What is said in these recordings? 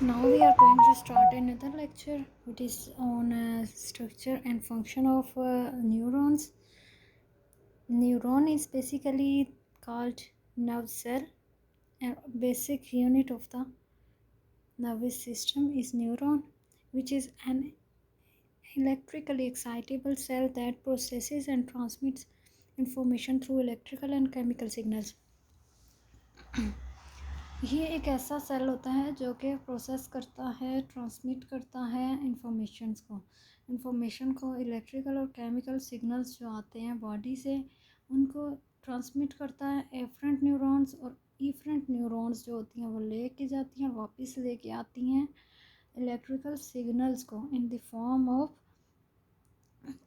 Now we are going to start another lecture which is on structure and function of neurons. Neuron is basically called nerve cell. A basic unit of the nervous system is neuron, which is an electrically excitable cell that processes and transmits information through electrical and chemical signals. ये एक ऐसा cell होता है जो कि process करता है, transmit करता है इंफॉर्मेशन को इलेक्ट्रिकल और केमिकल सिग्नल्स जो आते हैं बॉडी से उनको ट्रांसमिट करता है। एफरेंट न्यूरॉन्स और इफरेंट न्यूरॉन्स जो होती हैं वो लेके जाती हैं, वापस लेके आती हैं इलेक्ट्रिकल सिग्नल्स को in the form of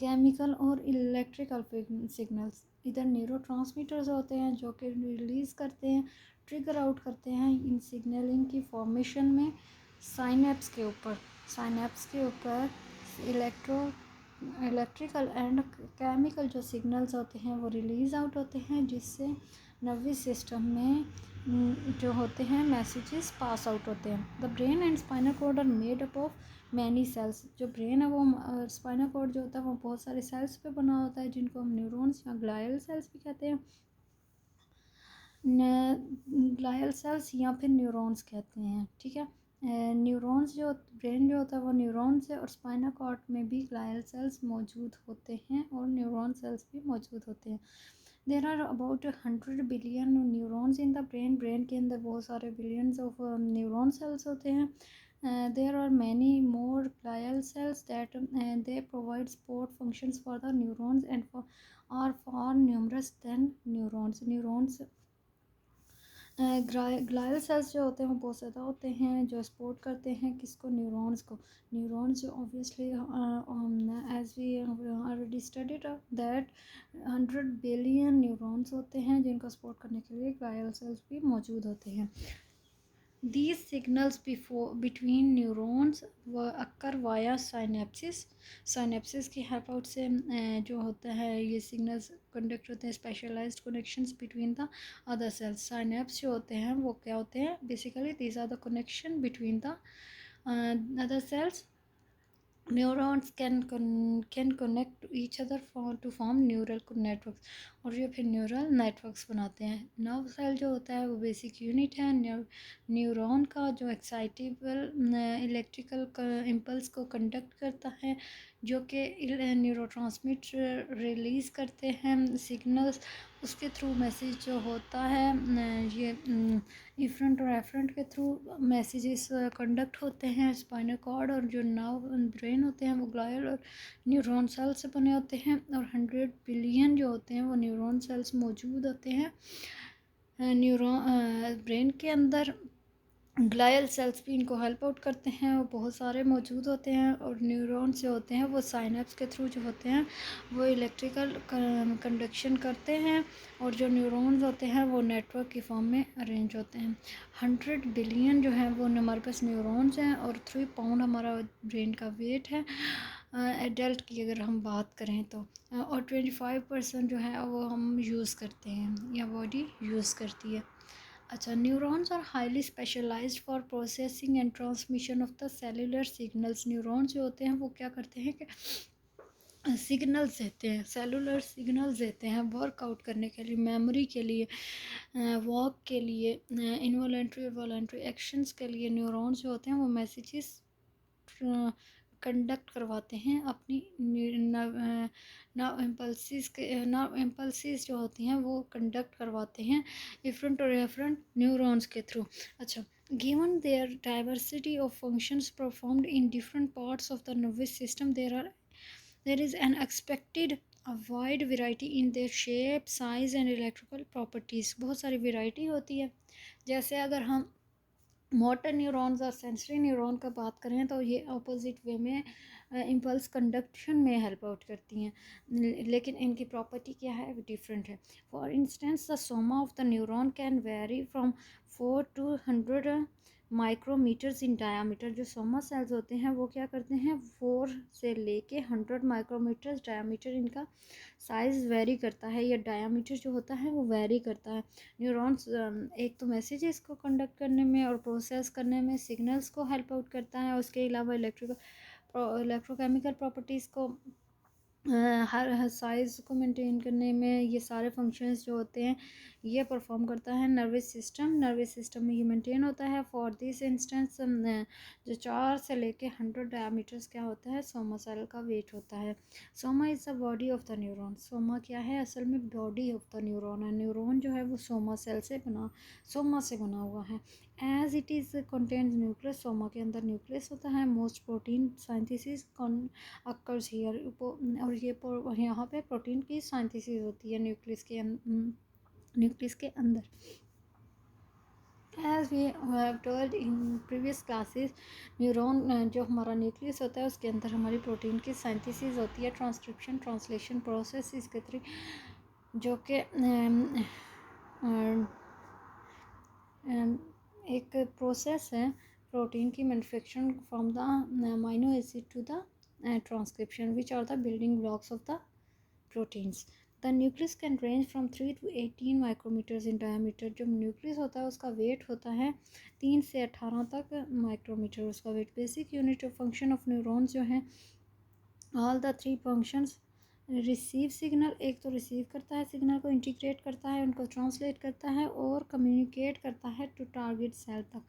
chemical और इलेक्ट्रिकल सिग्नल्स। इधर न्यूरोट्रांसमीटर्स होते हैं जो कि रिलीज़ करते हैं, ट्रिगर आउट करते हैं इन सिग्नलिंग की फॉर्मेशन में साइनेप्स के ऊपर इलेक्ट्रिकल एंड केमिकल जो सिग्नल्स होते हैं वो रिलीज़ आउट होते हैं, जिससे नर्वस सिस्टम में जो होते हैं मैसेजेस पास आउट होते हैं। The brain and spinal cord are made up of many cells. जो ब्रेन है वो स्पाइनल कॉर्ड जो होता है वो बहुत सारे सेल्स पे बना होता है, जिनको हम न्यूरॉन्स या ग्लायल सेल्स भी कहते हैं। ग्लायल सेल्स या फिर न्यूरॉन्स कहते हैं, ठीक है। न्यूरॉन्स जो ब्रेन जो होता है वो न्यूरॉन्स है और स्पाइनल कॉर्ड में भी ग्लायल सेल्स मौजूद होते हैं और न्यूरॉन सेल्स भी मौजूद होते हैं। There are about 100 billion neurons in the brain के अंदर बहुत सारे बिलियंस ऑफ न्यूरॉन सेल्स होते हैं। There are many more glial cells that they provide support functions for the neurons and are far numerous than neurons। Glial cells जो होते हैं वो बहुत ज़्यादा होते हैं जो सपोर्ट करते हैं किसको, न्यूरॉन्स जो obviously as we already studied that 100 billion neurons होते हैं जिनको सपोर्ट करने के लिए ग्लायल सेल्स भी मौजूद होते हैं। These signals between neurons occur via synapses। Synapses की हेल्प आउट से जो होता है ये सिग्नल्स कंडक्ट होते हैं specialised connections between the other cells. Synapse जो होते हैं वो क्या होते हैं, basically these are the connection between the other cells. Neurons can connect to each other to form neural networks, और ये फिर न्यूरल नेटवर्क्स बनाते हैं। नर्व सेल जो होता है वो बेसिक यूनिट है न्यूरॉन का जो एक्साइटेबल इलेक्ट्रिकल इम्पल्स को कंडक्ट करता है, जो कि न्यूरोट्रांसमिटर रिलीज़ करते हैं सिग्नल्स। उसके थ्रू मैसेज जो होता है ये इफरेंट और एफरेंट के थ्रू मैसेजेस कंडक्ट होते हैं स्पाइनल कॉर्ड, और जो नर्व ब्रेन होते हैं वो ग्लायल और न्यूरॉन सेल से बने होते हैं, और 100 बिलियन जो होते हैं वो न्यूरॉन सेल्स मौजूद होते हैं न्यूरॉन ब्रेन के अंदर। ग्लायल सेल्स भी इनको हेल्प आउट करते हैं, वो बहुत सारे मौजूद होते हैं, और न्यूरॉन्स जो होते हैं वो साइनेप्स के थ्रू जो होते हैं वो इलेक्ट्रिकल कंडक्शन करते हैं, और जो न्यूरॉन्स होते हैं वो नेटवर्क की फॉर्म में अरेंज होते हैं। 100 बिलियन जो है वो हमारे पास न्यूरॉन्स हैं, और 3 पाउंड हमारा ब्रेन का वेट है एडल्ट की अगर हम बात करें तो, और 25% जो है वो हम यूज़ करते हैं या बॉडी यूज़ करती है। अच्छा, neurons are highly specialised for processing and transmission of the cellular signals. Neurons जो होते हैं वो क्या करते हैं कि सिग्नल्स देते हैं, सेलुलर सिग्नल्स देते हैं वर्कआउट करने के लिए, मेमोरी के लिए, वॉक के लिए, इनवॉलेंट्री और वॉलेंट्री एक्शंस के लिए न्यूरॉन्स जो होते हैं वो मैसेजेस कंडक्ट करवाते हैं अपनी नर्व इम्पल्सिस जो होती हैं वो कंडक्ट करवाते हैं इफरेंट और एफरेंट न्यूरॉन्स के थ्रू। अच्छा, given their diversity of functions performed in different parts of the nervous system, there is an expected a wide variety in their shape, size and electrical properties। बहुत सारी variety होती है। जैसे अगर हम motor neurons और sensory neuron का बात करें तो ये अपोजिट वे में इम्पल्स कंडक्शन में हेल्प आउट करती हैं, लेकिन इनकी प्रॉपर्टी क्या है वो डिफरेंट है। For instance the Soma of the neuron can very from 4 to 100 micrometres in diameter. जो सोमा सेल्स होते हैं वो क्या करते हैं, 4 से लेके 100 माइक्रोमीटर्स डायामीटर इनका साइज़ वेरी करता है, या डायामीटर जो होता है वो वेरी करता है। न्यूरॉन्स एक तो मैसेजेस को कंडक्ट करने में और प्रोसेस करने में, सिग्नल्स को हेल्प आउट करता है, उसके अलावा इलेक्ट्रोकेमिकल प्रॉपर्टीज़ को हर साइज़ को मेंटेन करने में, ये सारे फंक्शंस जो होते हैं ये परफॉर्म करता है। नर्वस सिस्टम में ये मेंटेन होता है। फॉर दिस इंस्टेंस जो 4 से लेके 100 डायमीटर्स क्या होता है, सोमा सेल का वेट होता है। Soma is the body of the neuron. Soma क्या है, असल में बॉडी ऑफ द न्यूरॉन है। न्यूरॉन जो है वो सोमा से बना हुआ है। As it is contains nucleus, soma के अंदर न्यूक्लियस होता है। Most protein synthesis occurs here, और यहाँ पे प्रोटीन की साइंथिसिस होती है न्यूक्लियस के अंदर। As we have told in previous classes, neuron जो हमारा न्यूक्लियस होता है उसके अंदर हमारी प्रोटीन की साइंथिसिस होती है, ट्रांसक्रिप्शन ट्रांसलेशन प्रोसेस इसके थ्रू, जो कि एक प्रोसेस है प्रोटीन की manufacturing from the amino acid to the transcription, which are the building blocks of the proteins. The nucleus can range from 3 to 18 micrometres in diameter. जो न्यूक्लियस होता है उसका वेट होता है 3 से 18 तक माइक्रोमीटर उसका weight. Basic unit of function of neurons जो है, all the 3 functions receive signal, एक तो रिसीव करता है सिग्नल को, इंटीग्रेट करता है, उनको ट्रांसलेट करता है और कम्युनिकेट करता है टू टारगेट सेल तक।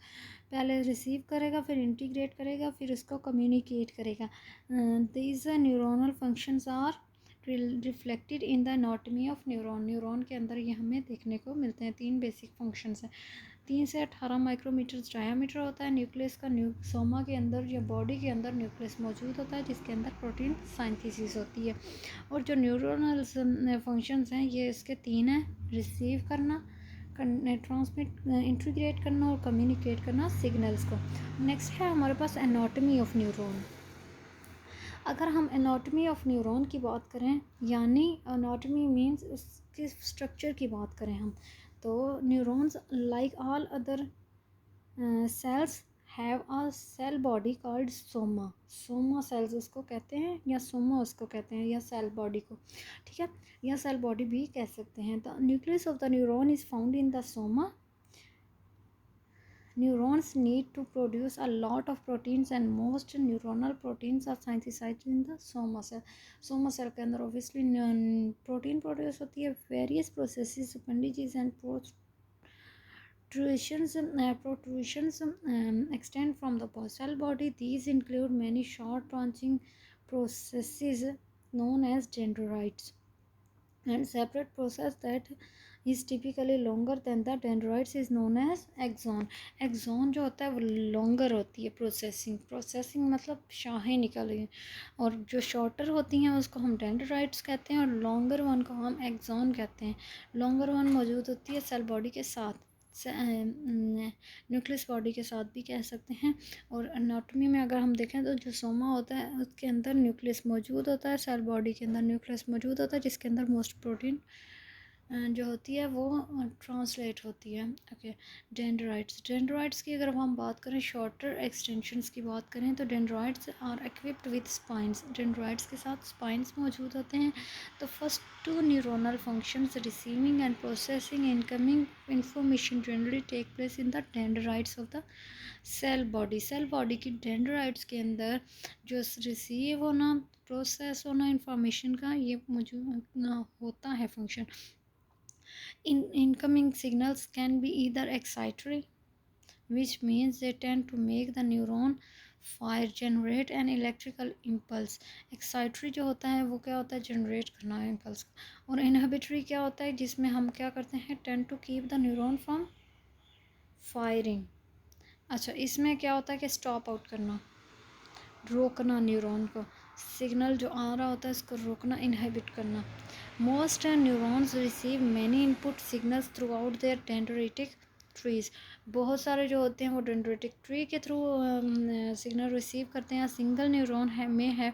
पहले रिसीव करेगा, फिर इंटीग्रेट करेगा, फिर उसको कम्युनिकेट करेगा। These neuronal functions are reflected in the anatomy of neuron. Neuron के अंदर ये हमें देखने को मिलते हैं। 3 बेसिक फंक्शंस हैं। 3 से 18 माइक्रोमीटर डायामीटर होता है न्यूक्लियस का। सोमा के अंदर या बॉडी के अंदर न्यूक्लियस मौजूद होता है जिसके अंदर प्रोटीन साइंथिसिस होती है। और जो न्यूरोनल फंक्शंस हैं ये इसके 3 हैं, रिसीव करना, ट्रांसमिट इंटीग्रेट करना और कम्युनिकेट करना सिग्नल्स को। नेक्स्ट है हमारे पास एनाटॉमी ऑफ न्यूरॉन। अगर हम एनाटॉमी ऑफ न्यूरॉन की बात करें, यानी एनाटॉमी मीन्स उसके स्ट्रक्चर की बात करें हम, तो neurons like all other cells have a cell body called soma. Soma cells उसको कहते हैं, या सोमा उसको कहते हैं, या सेल बॉडी को, ठीक है, या सेल बॉडी भी कह सकते हैं। The nucleus of the neuron is found in the Soma. Neurons need to produce a lot of proteins, and most neuronal proteins are synthesized in the soma cell. Soma cell के अंदर obviously protein produce होती है, various processes, appendages and protrusions extend from the cell body. These include many short branching processes known as dendrites, and separate process that is typically longer than the dendrites is known as axon. Axon जो होता है वो longer होती है processing मतलब शाखें निकल रही हैं, और जो शॉर्टर होती हैं उसको हम डेंड्राइट्स कहते हैं, और लॉन्गर वन को हम एक्सॉन कहते हैं। लॉन्गर वन मौजूद होती है सेल बॉडी के साथ, न्यूक्लियस बॉडी के साथ भी कह सकते हैं। और एनाटॉमी में अगर हम देखें तो जो सोमा होता है उसके अंदर न्यूक्लियस मौजूद होता है, सेल बॉडी के अंदर न्यूक्लियस मौजूद होता है जिसके अंदर मोस्ट प्रोटीन जो होती है वो ट्रांसलेट होती है। ओके, डेंड्राइट्स की अगर हम बात करें, शॉर्टर एक्सटेंशंस की बात करें, तो dendrites are equipped with spines. Dendrites के साथ स्पाइंस मौजूद होते हैं। तो first 2 neuronal functions, receiving and processing incoming information, generally take place in the dendrites of the cell body की डेंड्राइट्स के अंदर जो रिसीव होना, प्रोसेस होना इंफॉर्मेशन का, ये मौजूद होता है function. Incoming signals can be either excitatory, which means they tend to make the neuron fire, generate an electrical impulse. Excitatory जो होता है वो क्या होता है, generate करना है impulse, और inhibitory क्या होता है जिसमें हम क्या करते हैं, tend to keep the neuron from firing. अच्छा, इसमें क्या होता है कि stop out करना, रोकना न्यूरॉन को, सिग्नल जो आ रहा होता है उसको रोकना, इनहिबिट करना। Most neurons receive many input signals throughout their dendritic trees. बहुत सारे जो होते हैं वो डेंड्राइटिक ट्री के थ्रू सिग्नल रिसीव करते हैं। सिंगल न्यूरॉन में है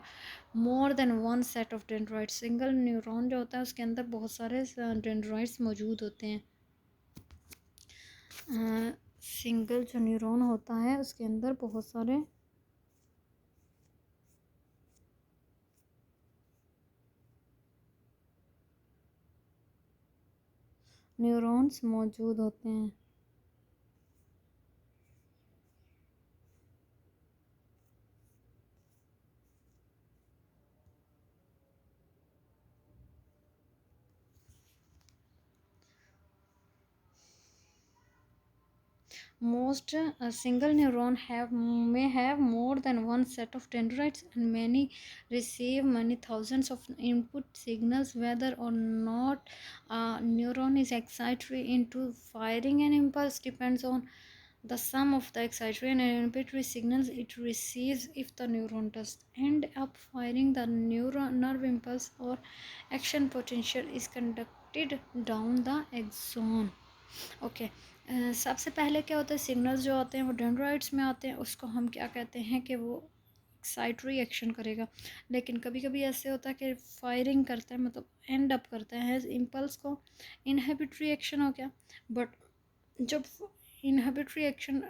more than one set of dendrites. Single neuron जो होता है उसके अंदर बहुत सारे डेंड्राइट्स मौजूद होते हैं। सिंगल जो न्यूरॉन होता है उसके अंदर बहुत सारे न्यूरॉन्स मौजूद होते हैं। Most a single neuron may have more than one set of dendrites, and many receive many thousands of input signals. Whether or not a neuron is excitatory into firing an impulse depends on the sum of the excitatory and inhibitory signals it receives. If the neuron does end up firing, the neuron nerve impulse or action potential is conducted down the axon. Okay सबसे पहले क्या होता है, signals जो होते हैं वो dendrites में आते हैं, उसको हम क्या कहते हैं कि वो एक्साइटरी एक्शन करेगा। लेकिन कभी कभी ऐसे होता है कि फायरिंग करता है, मतलब एंड अप करता है इम्पल्स को, इनहिबिटरी एक्शन हो गया। बट जब इनहिबिटरी एक्शन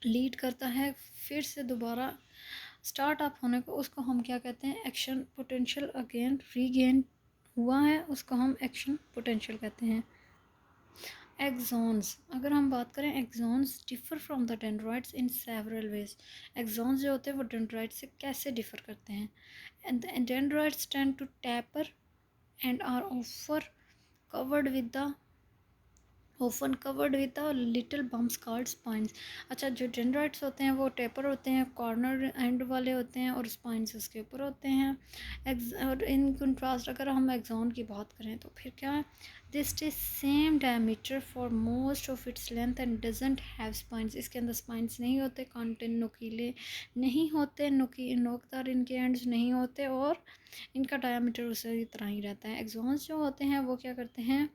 लीड करता है फिर से दोबारा स्टार्ट अप होने को, उसको हम क्या कहते हैं, एक्शन पोटेंशियल अगेन रीगेन हुआ है, उसको हम एक्शन पोटेंशियल कहते हैं। एक्सॉन्स, अगर हम बात करें, axons differ from the dendrites in several ways. Axons जो होते हैं वो डेंड्राइट से कैसे डिफर करते हैं? And dendrites tend to taper and are often covered with a little bumps called spines। अच्छा, जो डेंड्राइट्स होते हैं वो टेपर होते हैं, कॉर्नर एंड वाले होते हैं, और स्पाइंस उसके ऊपर होते हैं। और इन कंट्रास्ट अगर हम एक्सॉन की बात करें तो फिर क्या है, this is same diameter for most of its length and doesn't have spines. इसके अंदर स्पाइंस नहीं होते, कंटेंट नुकीले नहीं होते, नोकदार इनके एंड्स नहीं होते, और इनका डायमीटर उसी तरह ही रहता है। एक्सॉन्स जो होते हैं वो क्या करते हैं,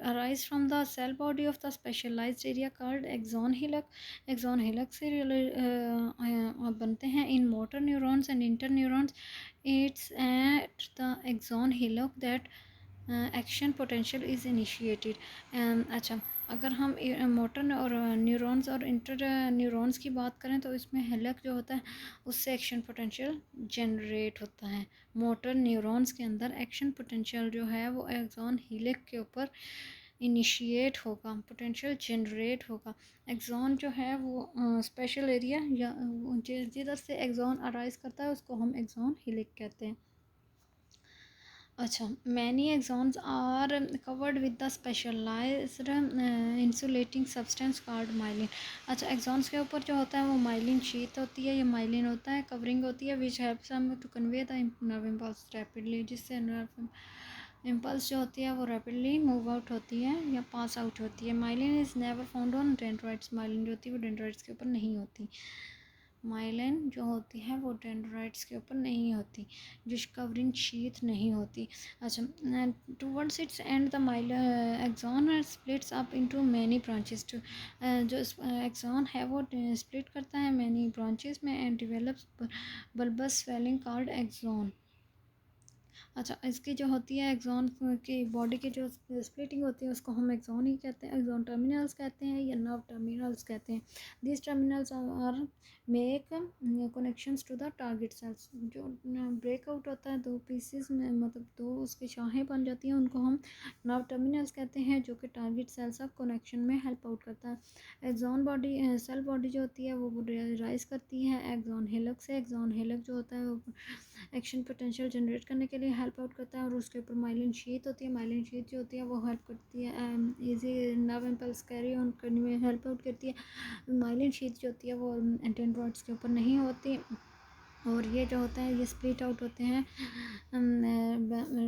arise from the cell body of the specialized area called axon hillock। axon hillock से बनते हैं in motor neurons and interneurons। It's at the axon hillock that action potential is initiated. अच्छा, अगर हम मोटर और न्यूरॉन्स और inter neurons की बात करें तो इसमें हेलक जो होता है उससे एक्शन पोटेंशियल जनरेट होता है। मोटर न्यूरॉन्स के अंदर एक्शन पोटेंशियल जो है वो एक्सॉन हीलिक के ऊपर इनिशिएट होगा, पोटेंशियल जनरेट होगा। एक्सॉन जो है वो स्पेशल एरिया या जिधर से एक्सॉन अराइज करता है उसको हम एक्सॉन हीलिक कहते हैं। अच्छा, many axons are covered with the specialised insulating substance called myelin. अच्छा, एक्सॉन्स के ऊपर जो होता है वो माइलिन शीट होती है, ये माइलिन होता है, कवरिंग होती है, विच हेल्प्स हम to convey the nerve impulse rapidly, जिससे नर्व इम्पल्स जो होती है वो रैपिडली मूव आउट होती है या पास आउट होती है। Myelin is never found on dendrites. Myelin जो होती है वो डेंड्राइट्स के ऊपर नहीं होती। माइलिन जो होती है वो डेंड्राइट्स के ऊपर नहीं होती, जिस कवरिंग शीथ नहीं होती। अच्छा, towards its end the axon splits up into many branches. जो एक्सॉन है वो स्प्लिट करता है मैनी ब्रांचेस में and develops bulbous swelling called axon. अच्छा, इसकी जो होती है एक्सॉन की बॉडी की जो स्प्लिटिंग होती है उसको हम एक्सॉन ही कहते हैं, एक्सॉन टर्मिनल्स कहते हैं या नर्व टर्मिनल्स कहते हैं। This terminals are make connections to the target cells. जो ब्रेकआउट होता है दो पीसेस में, मतलब दो उसकी शाखें बन जाती हैं, उनको हम नर्व टर्मिनल्स कहते हैं, जो कि टारगेट सेल्स का कनेक्शन में हेल्प आउट करता है। एक्सॉन बॉडी सेल बॉडी जो होती है वो राइज करती है एक्सॉन हेलिक्स से। एक्सॉन हेलिक्स जो होता है वो एक्शन पोटेंशियल जनरेट करने के लिए हेल्प आउट करता है, और उसके ऊपर माइलिन शीथ होती है। माइलिन शीथ जो होती है वो हेल्प करती है easy nerve impulse carry on करने में हेल्प आउट करती है। माइलिन शीथ जो होती है वो डेंड्राइट्स के ऊपर नहीं होती, और ये जो होता है ये स्प्लिट आउट होते हैं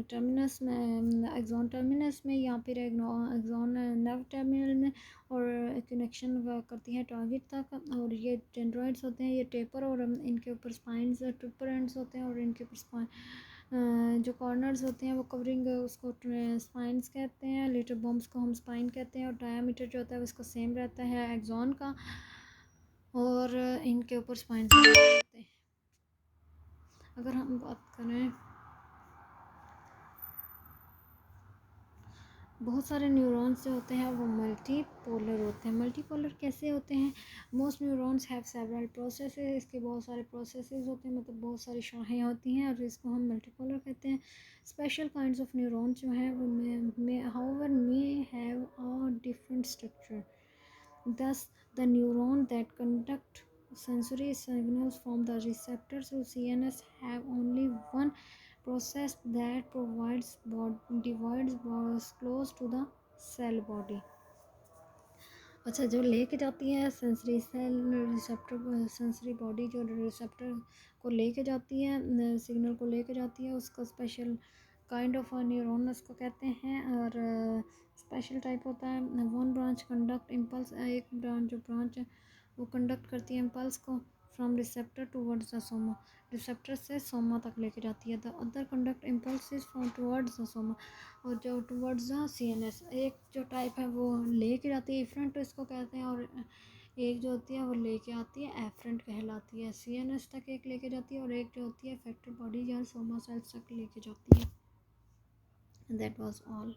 टर्मिनस में, एक्सॉन टर्मिनस में या फिर एक्सॉन नर्व टर्मिनल में, और कनेक्शन करती हैं टारगेट तक। और ये डेंड्राइट्स होते हैं, ये टेपर और इनके ऊपर स्पाइंस ट्रिपर एंड्स होते हैं, और इनके ऊपर स्पाइन जो कॉर्नर्स होते हैं वो कवरिंग उसको स्पाइंस कहते हैं, लिटिल बम्प्स को हम स्पाइन कहते हैं, और डायामीटर जो होता है उसका सेम रहता है एक्सॉन का, और इनके ऊपर स्पाइंस होते हैं। अगर हम बात करें बहुत सारे न्यूरॉन्स जो होते हैं वो मल्टीपोलर होते हैं। मल्टीपोलर कैसे होते हैं? Most neurons have several processes, इसके बहुत सारे प्रोसेसेस होते हैं, मतलब बहुत सारी शाखाएं होती हैं, और इसको हम मल्टीपोलर कहते हैं। स्पेशल काइंड्स ऑफ न्यूरॉन्स जो हैं वो however may have a different structure. Thus, the neuron that conduct sensory signals from the receptors to CNS have only one process that divides close to the cell body. अच्छा, जो लेके जाती है sensory cell receptor, sensory body जो receptor को लेके जाती है, सिग्नल को लेके जाती है, उसका स्पेशल काइंड ऑफ न्यूरॉन उसको कहते हैं। और स्पेशल टाइप होता है। वन ब्रांच कंडक्ट इम्पल्स, एक ब्रांच वो कंडक्ट करती है इम्पल्स को from receptor towards the Soma, receptor से सोमा तक लेके जाती है। The other conduct impulse from towards the Soma, और जो टूवर्ड्स द CNS, एक जो टाइप है वो लेके जाती है इफ्रंट इसको कहते हैं, और एक जो होती है वो लेके आती है एफरेंट कहलाती है। CNS तक एक लेके जाती है, और एक जो होती है इफेक्टेड बॉडी या सोमा सेल्स तक लेके जाती है। That was all.